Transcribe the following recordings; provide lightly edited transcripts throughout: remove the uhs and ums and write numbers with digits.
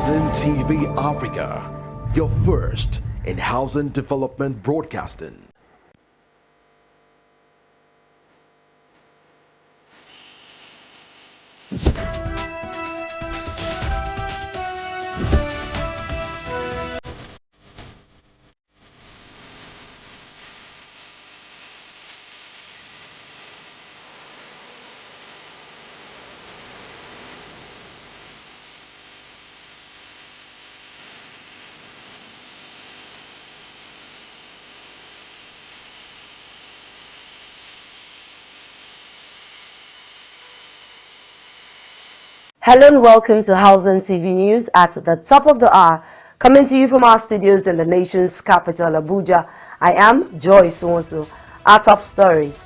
Housing TV Africa, your first in housing development broadcasting. Hello and welcome to Housing TV News at the top of the hour, coming to you from our studios in the nation's capital, Abuja. I am Joyce Wonsu. Our top stories.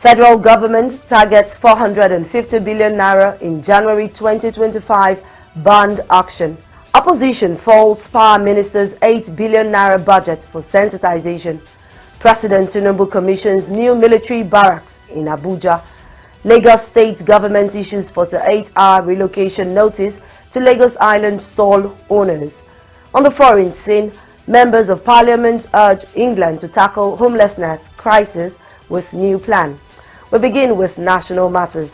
Federal government targets 450 billion naira in January 2025 bond auction. Opposition falls power minister's 8 billion naira budget for sensitization. President Tinubu commissions new military barracks in Abuja. Lagos State government issues 48-hour relocation notice to Lagos Island stall owners. On the foreign scene, members of parliament urge England to tackle homelessness crisis with new plan. We begin with national matters.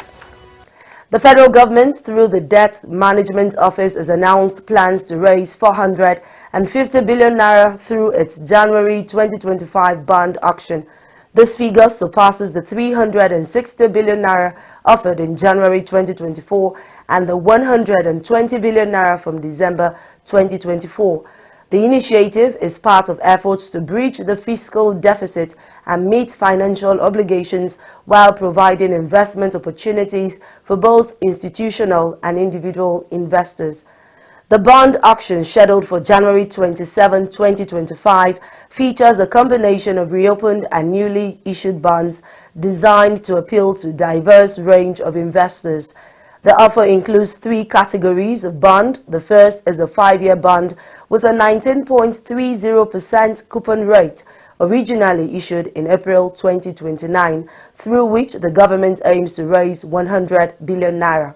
The federal government, through the Debt Management Office, has announced plans to raise 450 billion naira through its January 2025 bond auction. This figure surpasses the 360 billion naira offered in January 2024 and the 120 billion naira from December 2024. The initiative is part of efforts to bridge the fiscal deficit and meet financial obligations while providing investment opportunities for both institutional and individual investors. The bond auction, scheduled for January 27, 2025, features a combination of reopened and newly issued bonds designed to appeal to a diverse range of investors. The offer includes three categories of bond. The first is a 5-year bond with a 19.30% coupon rate, originally issued in April 2029, through which the government aims to raise 100 billion naira.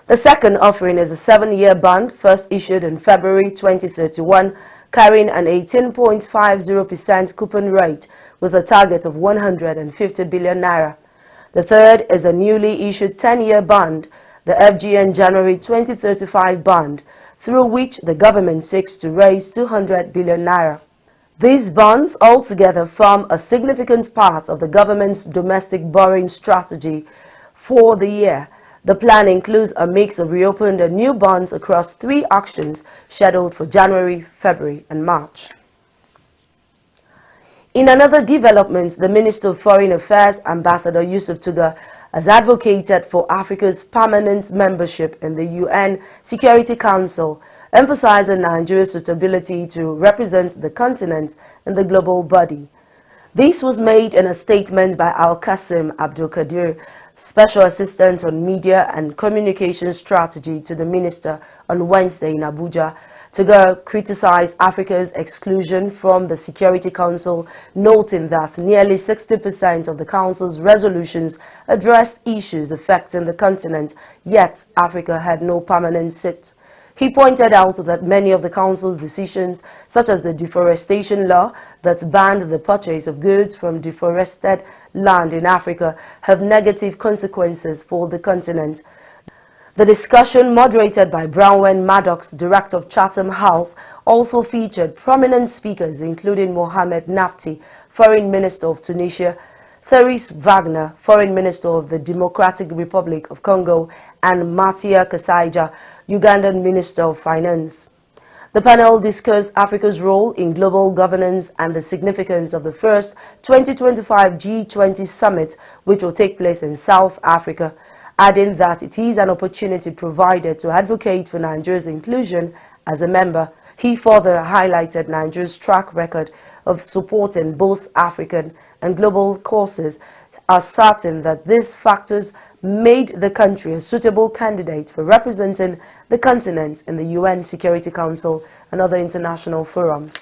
The second offering is a 7-year bond, first issued in February 2031, carrying an 18.50% coupon rate with a target of 150 billion naira. The third is a newly issued 10-year bond, the FGN January 2035 bond, through which the government seeks to raise 200 billion naira. These bonds altogether form a significant part of the government's domestic borrowing strategy for the year. The plan includes a mix of reopened and new bonds across 3 auctions scheduled for January, February and March. In another development, the Minister of Foreign Affairs, Ambassador Yusuf Tuga, has advocated for Africa's permanent membership in the UN Security Council, emphasizing Nigeria's suitability to represent the continent in the global body. This was made in a statement by Al-Qasim Abdul Qadir, Special Assistant on Media and Communication Strategy to the Minister, on Wednesday in Abuja. Tuga criticized Africa's exclusion from the Security Council, noting that nearly 60% of the Council's resolutions addressed issues affecting the continent, yet Africa had no permanent seat. He pointed out that many of the Council's decisions, such as the deforestation law that banned the purchase of goods from deforested land in Africa, have negative consequences for the continent. The discussion, moderated by Brownwen Maddox, director of Chatham House, also featured prominent speakers including Mohamed Nafti, Foreign Minister of Tunisia, Therese Wagner, Foreign Minister of the Democratic Republic of Congo, and Matia Kasaija, Ugandan Minister of Finance. The panel discussed Africa's role in global governance and the significance of the first 2025 G20 summit, which will take place in South Africa, adding that it is an opportunity provided to advocate for Nigeria's inclusion as a member. He further highlighted Nigeria's track record of supporting both African and global causes, asserting that these factors made the country a suitable candidate for representing the continent in the UN Security Council and other international forums.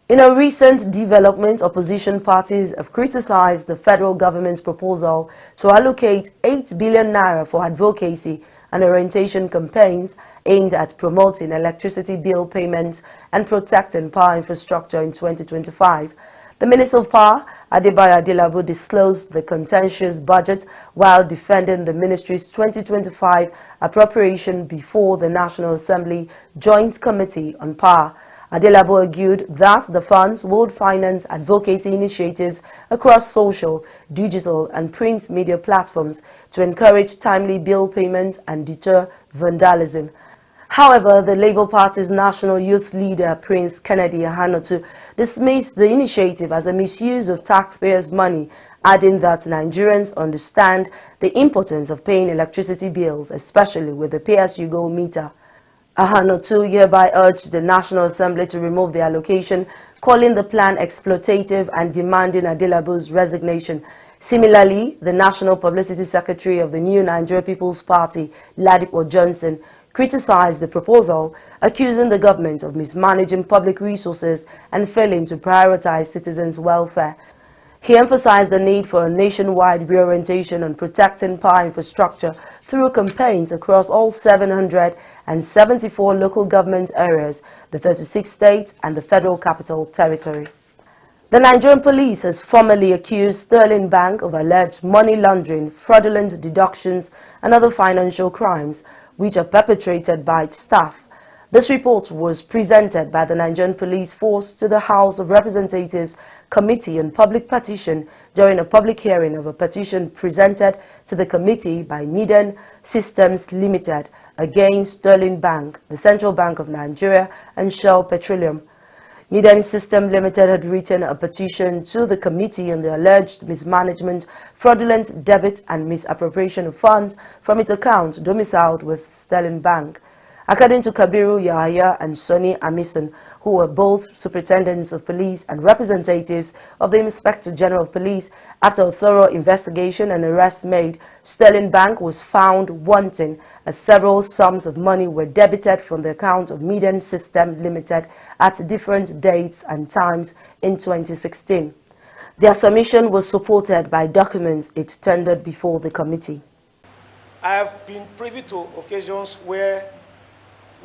In a recent development, opposition parties have criticized the federal government's proposal to allocate 8 billion naira for advocacy and orientation campaigns aimed at promoting electricity bill payments and protecting power infrastructure in 2025. The Minister of Power, Adebayo Adelabu, disclosed the contentious budget while defending the ministry's 2025 appropriation before the National Assembly Joint Committee on Power. Adelabu argued that the funds would finance advocacy initiatives across social, digital and print media platforms to encourage timely bill payment and deter vandalism. However, the Labour Party's national youth leader, Prince Kennedy Ahanotu, dismissed the initiative as a misuse of taxpayers' money, adding that Nigerians understand the importance of paying electricity bills, especially with the pay-as-you-go meter. Ahanotu hereby urged the National Assembly to remove the allocation, calling the plan exploitative and demanding Adelabu's resignation. Similarly, the National Publicity Secretary of the New Nigeria People's Party, Ladipo Johnson, criticized the proposal, accusing the government of mismanaging public resources and failing to prioritize citizens' welfare. He emphasized the need for a nationwide reorientation on protecting power infrastructure through campaigns across all 774 local government areas, the 36 states and the Federal Capital Territory. The Nigerian police has formally accused Sterling Bank of alleged money laundering, fraudulent deductions and other financial crimes which are perpetrated by its staff. This report was presented by the Nigerian Police Force to the House of Representatives Committee on Public Petition during a public hearing of a petition presented to the committee by Miden Systems Limited against Sterling Bank, the Central Bank of Nigeria and Shell Petroleum. Miden System Limited had written a petition to the committee on the alleged mismanagement, fraudulent debit and misappropriation of funds from its account domiciled with Sterling Bank. According to Kabiru Yahaya and Sonny Amison, who were both superintendents of police and representatives of the Inspector General of Police, after a thorough investigation and arrest made, Sterling Bank was found wanting as several sums of money were debited from the account of Miden System Limited at different dates and times in 2016. Their submission was supported by documents it tendered before the committee. I have been privy to occasions where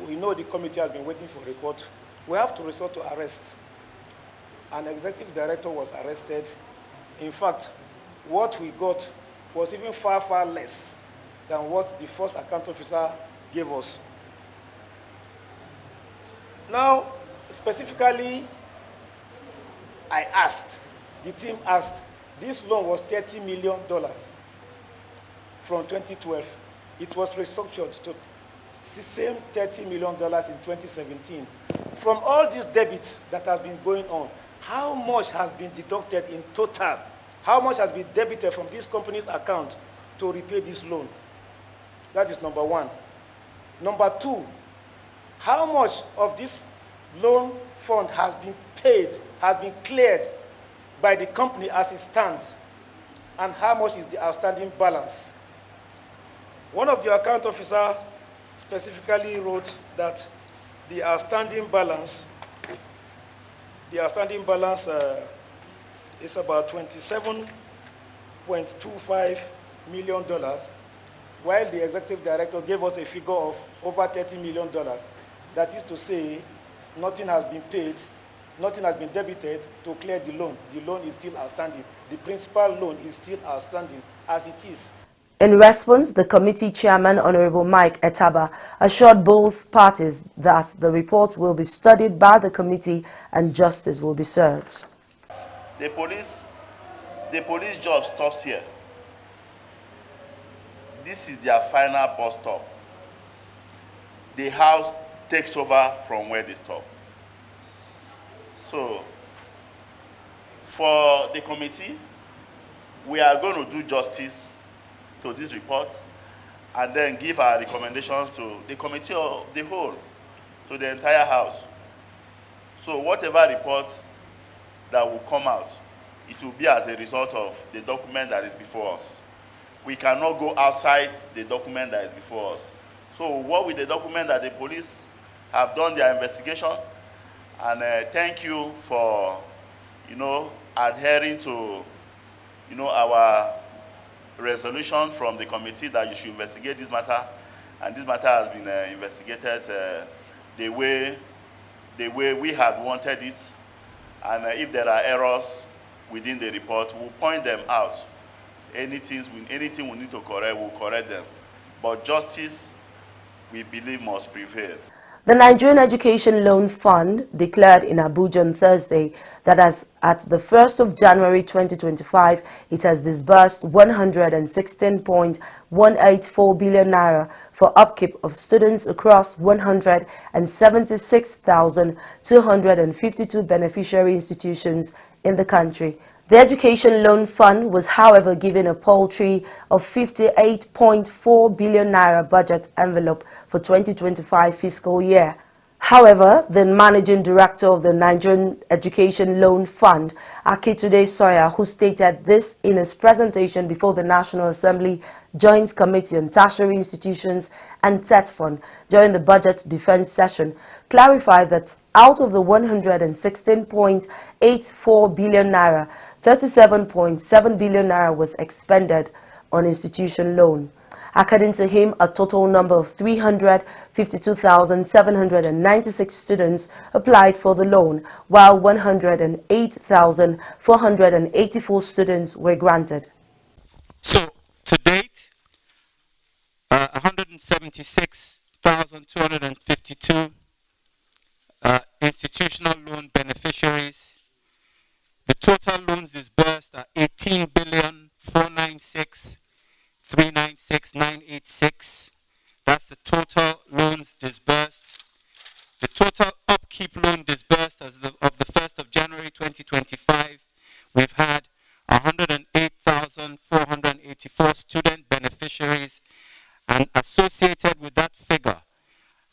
we know the committee has been waiting for a report. We have to resort to arrest. An executive director was arrested. In fact, what we got was even far, far less than what the first account officer gave us. Now, specifically, the team asked, this loan was $30 million from 2012. It was restructured to the same $30 million in 2017. From all these debits that has been going on, how much has been deducted in total? How much has been debited from this company's account to repay this loan? That is number one. Number two, how much of this loan fund has been paid, has been cleared by the company as it stands? And how much is the outstanding balance? One of the account officers specifically wrote that the outstanding balance is about $27.25 million, while the executive director gave us a figure of over $30 million. That is to say, nothing has been paid, nothing has been debited to clear the loan. The loan is still outstanding. The principal loan is still outstanding as it is. In response, the committee chairman, Honorable Mike Etaba, assured both parties that the report will be studied by the committee and justice will be served. The police job stops here. This is their final bus stop. The house takes over from where they stop. So, for the committee, we are going to do justice to these reports and then give our recommendations to the committee of the whole, to the entire house. So whatever reports that will come out, it will be as a result of the document that is before us. We cannot go outside the document that is before us. So what with the document that the police have done their investigation, and thank you for, adhering to, our resolution from the committee that you should investigate this matter and this matter has been investigated the way we had wanted it. And if there are errors within the report, we'll point them out. Anything we need to correct, we'll correct them. But justice, we believe, must prevail. The Nigerian Education Loan Fund declared in Abuja on Thursday that as at the 1st of January 2025, it has disbursed 116.184 billion naira for upkeep of students across 176,252 beneficiary institutions in the country. The Education Loan Fund was, however, given a paltry of 58.4 billion naira budget envelope for 2025 fiscal year. However, the managing director of the Nigerian Education Loan Fund, Accuse, who stated this in his presentation before the National Assembly Joint Committee on Tertiary Institutions and TET Fund during the budget defense session, clarified that out of the 116.84 billion naira, 37.7 billion naira was expended on institution loan. According to him, a total number of 352,796 students applied for the loan, while 108,484 students were granted. So, to date, 176,252 institutional loan beneficiaries. The total loans disbursed are 18,496,396,986. That's the total loans disbursed. The total upkeep loan disbursed as of the 1st of January 2025, we've had 108,484 student beneficiaries, and associated with that figure,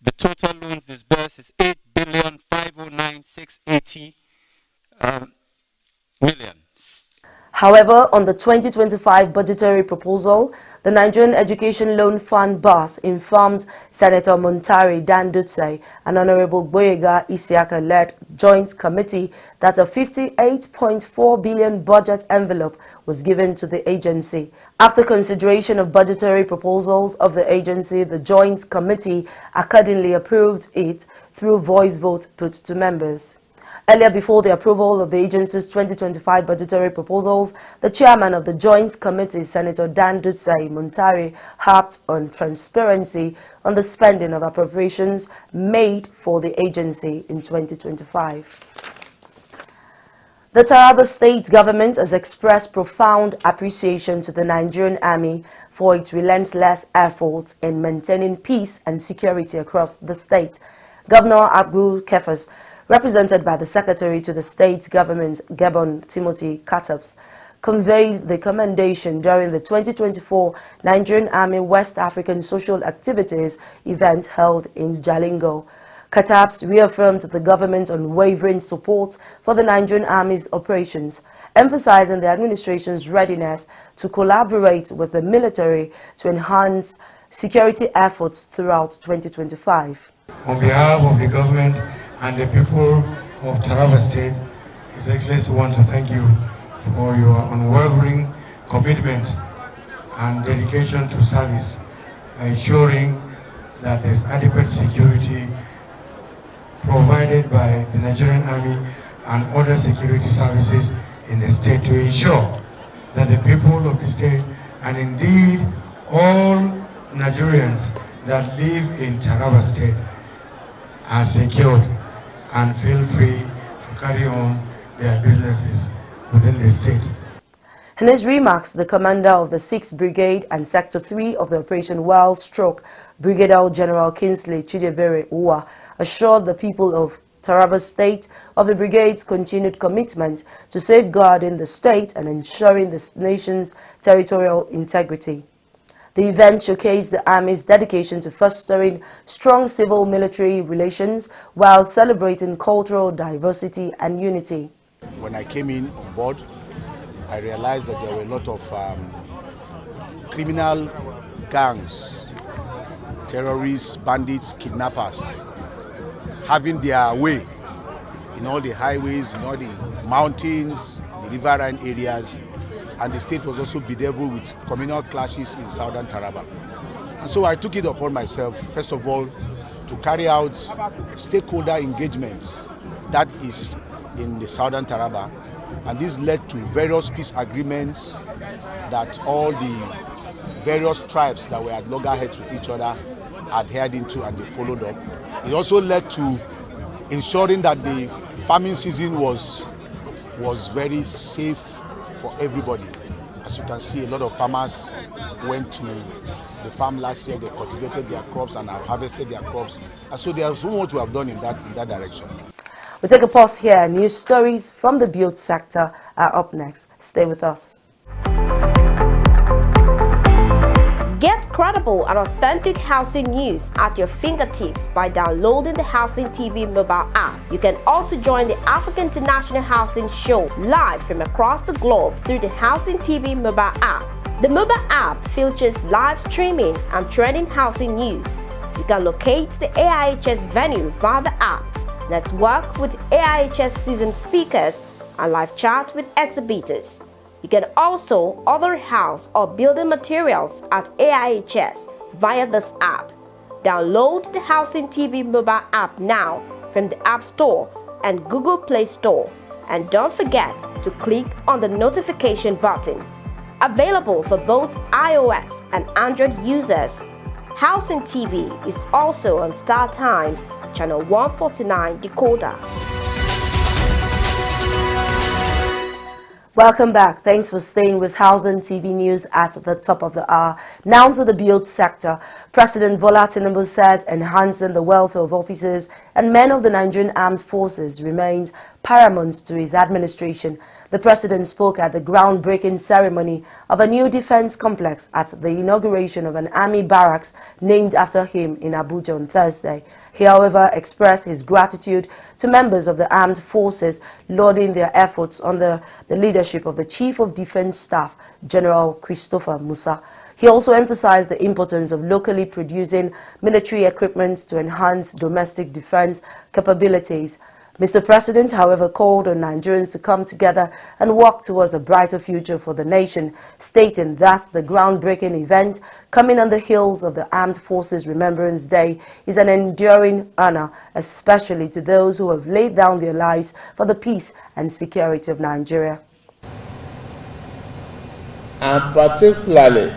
the total loans disbursed is 8,509,680 million. However, on the 2025 budgetary proposal, the Nigerian Education Loan Fund boss informed Senator Muntari Dandutse and Honorable Boyega Isiaka-led Joint Committee that a 58.4 billion budget envelope was given to the agency. After consideration of budgetary proposals of the agency, the Joint Committee accordingly approved it through voice vote put to members. Earlier, before the approval of the agency's 2025 budgetary proposals, the chairman of the Joint Committee, Senator Dandutse Muntari, harped on transparency on the spending of appropriations made for the agency in 2025. The Taraba State government has expressed profound appreciation to the Nigerian Army for its relentless efforts in maintaining peace and security across the state. Governor Abdul Kefas, represented by the Secretary to the State Government, Gabon Timothy Kataps, conveyed the commendation during the 2024 Nigerian Army West African Social Activities event held in Jalingo. Kataps reaffirmed the government's unwavering support for the Nigerian Army's operations, emphasizing the administration's readiness to collaborate with the military to enhance security efforts throughout 2025. On behalf of the government and the people of Taraba State, His Excellency, I want to thank you for your unwavering commitment and dedication to service, ensuring that there's adequate security provided by the Nigerian Army and other security services in the state to ensure that the people of the state and indeed all Nigerians that live in Taraba State are secured and feel free to carry on their businesses within the state. In his remarks, the commander of the 6th Brigade and Sector 3 of the Operation Wild Stroke, Brigadier General Kingsley Chidebere Uwa, assured the people of Taraba State of the brigade's continued commitment to safeguarding the state and ensuring the nation's territorial integrity. The event showcased the Army's dedication to fostering strong civil-military relations while celebrating cultural diversity and unity. When I came in on board, I realized that there were a lot of criminal gangs, terrorists, bandits, kidnappers, having their way in all the highways, in all the mountains, the riverine areas, and the state was also bedeviled with communal clashes in southern Taraba. And so I took it upon myself, first of all, to carry out stakeholder engagements that is in the southern Taraba. And this led to various peace agreements that all the various tribes that were at loggerheads with each other adhered into, and they followed up. It also led to ensuring that the farming season was very safe for everybody. As you can see, a lot of farmers went to the farm last year, they cultivated their crops and have harvested their crops. And so there's so much we have done in that direction. We'll take a pause here. News stories from the build sector are up next. Stay with us. Get credible and authentic housing news at your fingertips by downloading the Housing TV mobile app. You can also join the African International Housing Show live from across the globe through the Housing TV mobile app. The mobile app features live streaming and trending housing news. You can locate the AIHS venue via the app, network with AIHS seasoned speakers, and live chat with exhibitors. You can also order house or building materials at AIHS via this app. Download the Housing TV mobile app now from the App Store and Google Play Store. And don't forget to click on the notification button. Available for both iOS and Android users. Housing TV is also on Star Times, channel 149 decoder. Welcome back. Thanks for staying with Housing TV News at the top of the hour. Now to the build sector. President Bola Tinubu said enhancing the welfare of officers and men of the Nigerian Armed Forces remains paramount to his administration. The president spoke at the groundbreaking ceremony of a new defense complex at the inauguration of an army barracks named after him in Abuja on Thursday. He, however, expressed his gratitude to members of the armed forces, lauding their efforts under the leadership of the Chief of Defense Staff, General Christopher Musa. He also emphasized the importance of locally producing military equipment to enhance domestic defense capabilities. Mr. President, however, called on Nigerians to come together and work towards a brighter future for the nation, stating that the groundbreaking event, coming on the heels of the Armed Forces Remembrance Day, is an enduring honor, especially to those who have laid down their lives for the peace and security of Nigeria. And particularly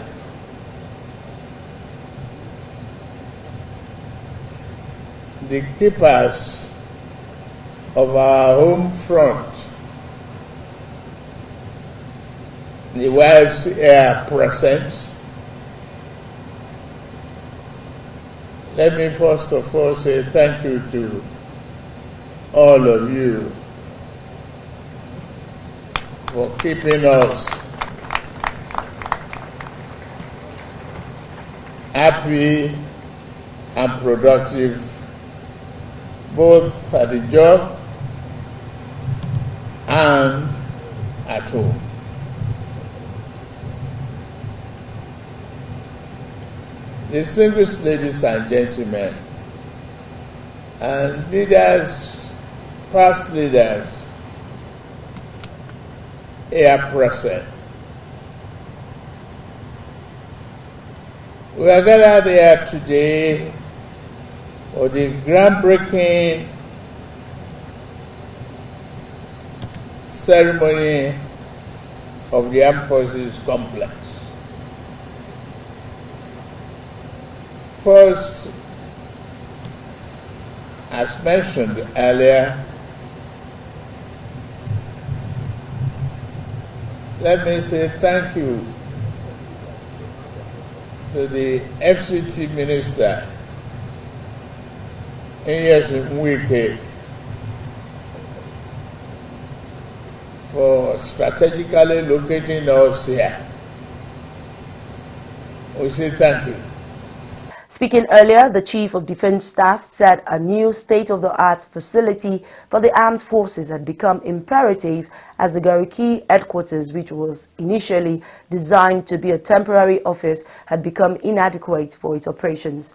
the keepers of our home front, the wives here present. Let me first of all say thank you to all of you for keeping us happy and productive, both at the job and at home. Distinguished ladies and gentlemen, and leaders, past leaders here present, we are gathered here today for the groundbreaking ceremony of the Armed Forces Complex. First, as mentioned earlier, let me say thank you to the FCT Minister, Nyesom Wike, for strategically locating us here. We say thank you. Speaking earlier, the Chief of Defense Staff said a new state-of-the-art facility for the armed forces had become imperative as the Gariki headquarters, which was initially designed to be a temporary office, had become inadequate for its operations.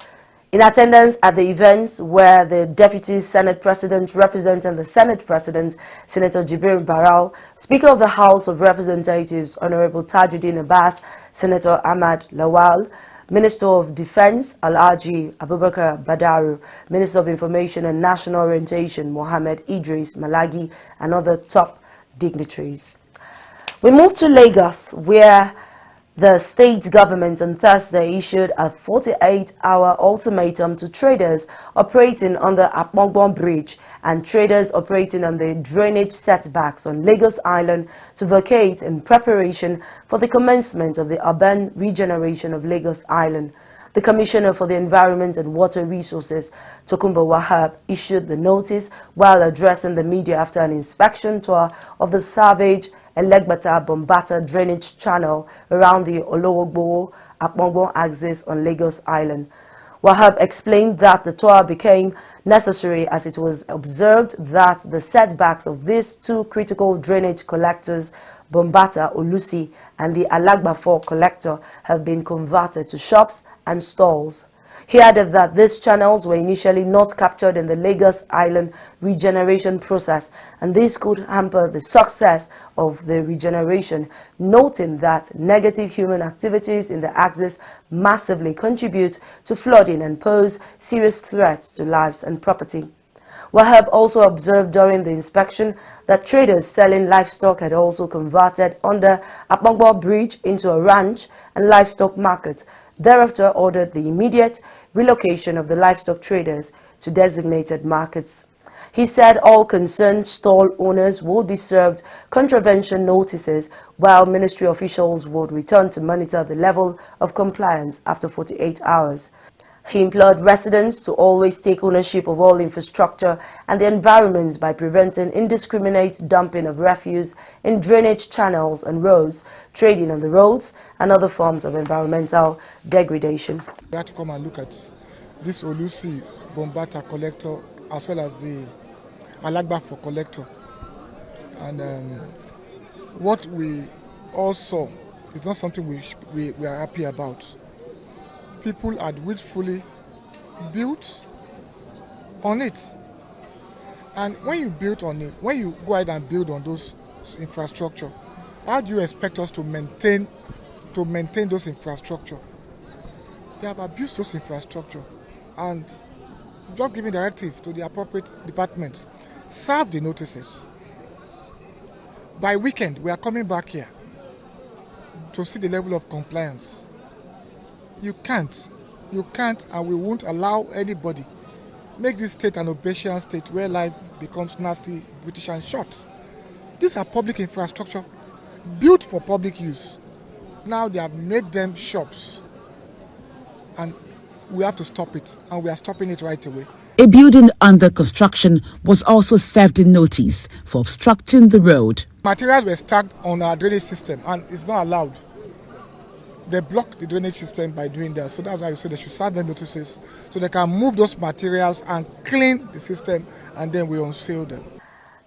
In attendance at the event were the Deputy Senate President representing the Senate President, Senator Jibril Barau, Speaker of the House of Representatives, Honorable Tajuddin Abbas, Senator Ahmad Lawal, Minister of Defense Alhaji Abubakar Badaru, Minister of Information and National Orientation Mohammed Idris Malagi, and other top dignitaries. We move to Lagos, where the state government on Thursday issued a 48-hour ultimatum to traders operating on the Akpongbon Bridge and traders operating on the drainage setbacks on Lagos Island to vacate in preparation for the commencement of the urban regeneration of Lagos Island. The Commissioner for the Environment and Water Resources, Tokunbo Wahab, issued the notice while addressing the media after an inspection tour of the Savage Elegbata-Bombata drainage channel around the Olowogbowo-Akpongbon axis on Lagos Island. Wahab explained that the tour became necessary as it was observed that the setbacks of these two critical drainage collectors, Bombata Olusi and the Alagbafo collector, have been converted to shops and stalls. He added that these channels were initially not captured in the Lagos Island regeneration process, and this could hamper the success of the regeneration, noting that negative human activities in the axis massively contribute to flooding and pose serious threats to lives and property. Wahab also observed during the inspection that traders selling livestock had also converted on the Akpongbon Bridge into a ranch and livestock market, thereafter ordered the immediate relocation of the livestock traders to designated markets. He said all concerned stall owners would be served contravention notices, while ministry officials would return to monitor the level of compliance after 48 hours. He implored residents to always take ownership of all infrastructure and the environment by preventing indiscriminate dumping of refuse in drainage channels and roads, trading on the roads, and other forms of environmental degradation. We have to come and look at this Olusi Bombata collector as well as the Alagbafo collector. And what we all saw is not something we are happy about. People had willfully built on it. And when you build on it, when you go ahead and build on those infrastructure, how do you expect us to maintain those infrastructure? They have abused those infrastructure, and just giving directive to the appropriate departments, serve the notices. By weekend, we are coming back here to see the level of compliance. You can't, and we won't allow anybody make this state an Obasian state where life becomes nasty, British and short. These are public infrastructure built for public use. Now they have made them shops, and we have to stop it, and we are stopping it right away. A building under construction was also served in notice for obstructing the road. Materials were stacked on our drainage system, and it's not allowed. They block the drainage system by doing that, so that's why we say they should serve them notices so they can move those materials and clean the system, and then we unseal them.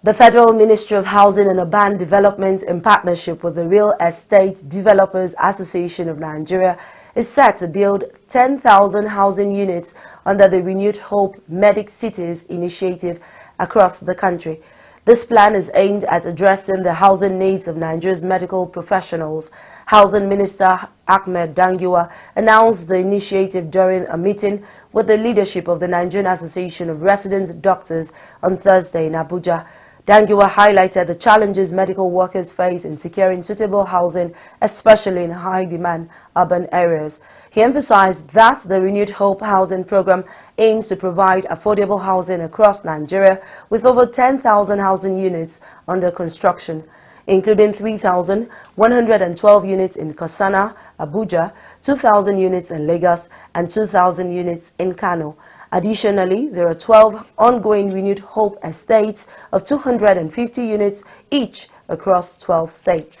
The Federal Ministry of Housing and Urban Development, in partnership with the Real Estate Developers Association of Nigeria, is set to build 10,000 housing units under the Renewed Hope Medic Cities initiative across the country. This plan is aimed at addressing the housing needs of Nigeria's medical professionals. Housing Minister Ahmed Dangiwa announced the initiative during a meeting with the leadership of the Nigerian Association of Resident Doctors on Thursday in Abuja. Dangiwa highlighted the challenges medical workers face in securing suitable housing, especially in high-demand urban areas. He emphasized that the Renewed Hope housing program aims to provide affordable housing across Nigeria with over 10,000 housing units under construction, including 3,112 units in Kasana, Abuja, 2,000 units in Lagos, and 2,000 units in Kano. Additionally, there are 12 ongoing Renewed Hope estates of 250 units each across 12 states.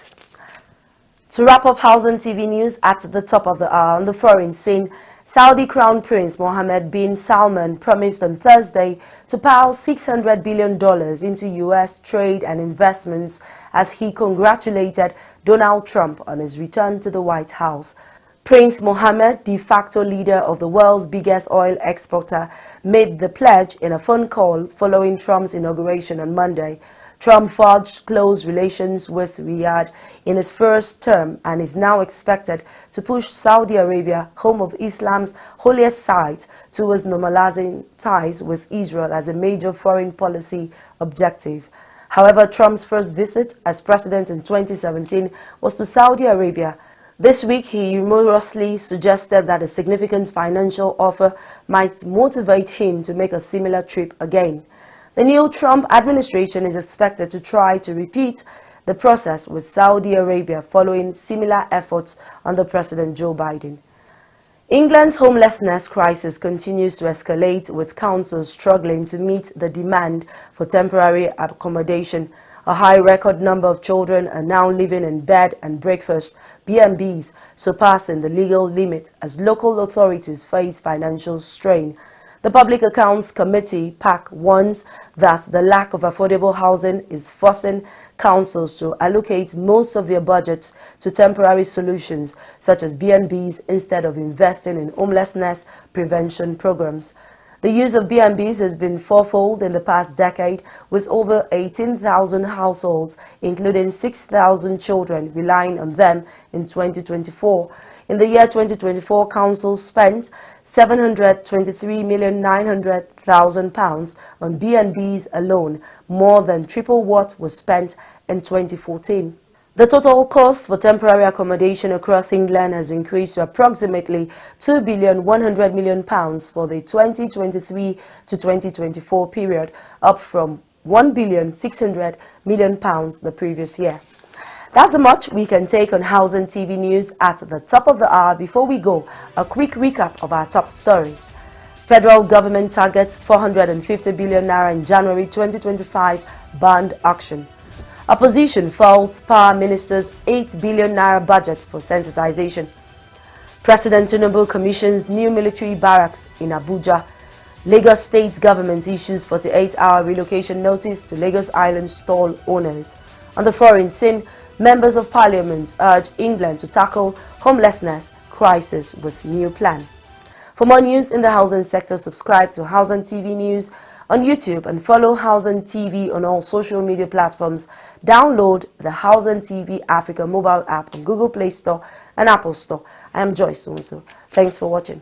To wrap up Housing TV news at the top of the hour, on the foreign scene, Saudi Crown Prince Mohammed bin Salman promised on Thursday to pile $600 billion into U.S. trade and investments as he congratulated Donald Trump on his return to the White House. Prince Mohammed, de facto leader of the world's biggest oil exporter, made the pledge in a phone call following Trump's inauguration on Monday. Trump forged close relations with Riyadh in his first term and is now expected to push Saudi Arabia, home of Islam's holiest site, towards normalizing ties with Israel as a major foreign policy objective. However, Trump's first visit as president in 2017 was to Saudi Arabia. This week, he humorously suggested that a significant financial offer might motivate him to make a similar trip again. The new Trump administration is expected to try to repeat the process with Saudi Arabia following similar efforts under President Joe Biden. England's homelessness crisis continues to escalate, with councils struggling to meet the demand for temporary accommodation. A high record number of children are now living in bed and breakfast B&Bs, surpassing the legal limit as local authorities face financial strain. The Public Accounts Committee (PAC) warns that the lack of affordable housing is forcing councils to allocate most of their budgets to temporary solutions such as B&Bs instead of investing in homelessness prevention programs. The use of B&Bs has been fourfold in the past decade, with over 18,000 households, including 6,000 children, relying on them in 2024. In the year 2024, councils spent £723,900,000 on B&Bs alone, more than triple what was spent in 2014. The total cost for temporary accommodation across England has increased to approximately £2,100,000,000 for the 2023 to 2024 period, up from £1,600,000,000 the previous year. That's the much we can take on Housing TV News at the top of the hour. Before we go, a quick recap of our top stories. Federal government targets £450 billion in January 2025 bond auction. Opposition falls Power Minister's £8 billion budget for sensitization. President Tinubu commissions new military barracks in Abuja. Lagos State government issues 48-hour relocation notice to Lagos Island stall owners. On the foreign scene, members of parliament urge England to tackle homelessness crisis with new plan. For more news in the housing sector, subscribe to Housing TV News on YouTube and follow Housing TV on all social media platforms. Download the Housing TV Africa mobile app on Google Play Store and Apple Store. I am Joyce Unso. Thanks for watching.